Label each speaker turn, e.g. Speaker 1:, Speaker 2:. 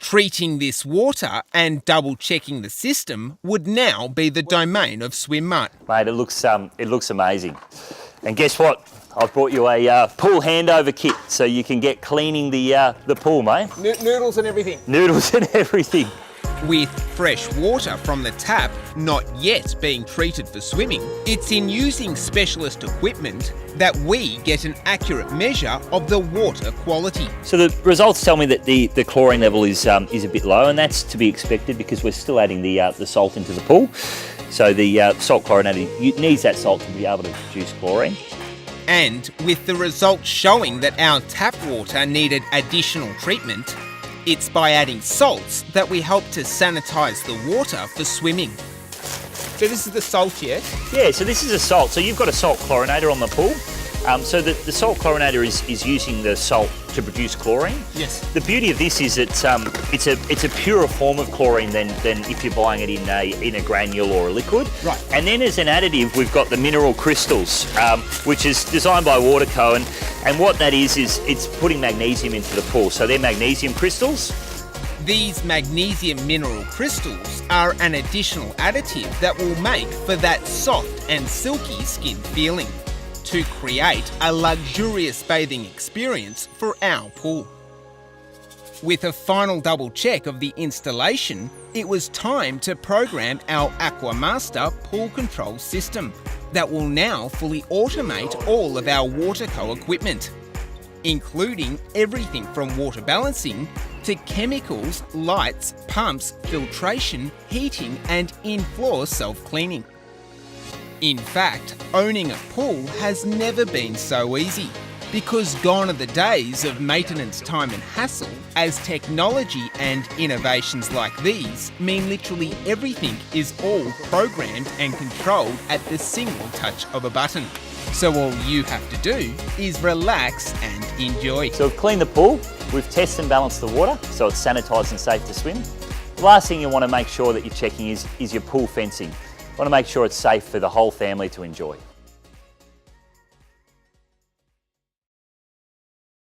Speaker 1: Treating this water and double-checking the system would now be the domain of Swimart.
Speaker 2: Mate, it looks amazing. And guess what? I've brought you a pool handover kit so you can get cleaning the pool, mate.
Speaker 3: Noodles and everything.
Speaker 2: Noodles and everything.
Speaker 1: With fresh water from the tap not yet being treated for swimming, it's in using specialist equipment that we get an accurate measure of the water quality.
Speaker 2: So the results tell me that the chlorine level is a bit low, and that's to be expected because we're still adding the salt into the pool. So the salt chlorinator needs that salt to be able to produce chlorine.
Speaker 1: And with the results showing that our tap water needed additional treatment, it's by adding salts that we help to sanitise the water for swimming.
Speaker 3: So this is the salt, yeah?
Speaker 2: Yeah, so this is a salt. So you've got a salt chlorinator on the pool. So the salt chlorinator is using the salt to produce chlorine.
Speaker 3: Yes.
Speaker 2: The beauty of this is it's a purer form of chlorine than if you're buying it in a granule or a liquid.
Speaker 3: Right.
Speaker 2: And then as an additive, we've got the mineral crystals, which is designed by Waterco, and what that is it's putting magnesium into the pool. So they're magnesium crystals.
Speaker 1: These magnesium mineral crystals are an additional additive that will make for that soft and silky skin feeling, to create a luxurious bathing experience for our pool. With a final double check of the installation, it was time to program our AquaMaster pool control system that will now fully automate all of our Waterco equipment, including everything from water balancing to chemicals, lights, pumps, filtration, heating and in-floor self-cleaning. In fact, owning a pool has never been so easy, because gone are the days of maintenance time and hassle, as technology and innovations like these mean literally everything is all programmed and controlled at the single touch of a button. So all you have to do is relax and enjoy.
Speaker 2: So we've cleaned the pool, we've tested and balanced the water, so it's sanitised and safe to swim. The last thing you want to make sure that you're checking is your pool fencing. You want to make sure it's safe for the whole family to enjoy.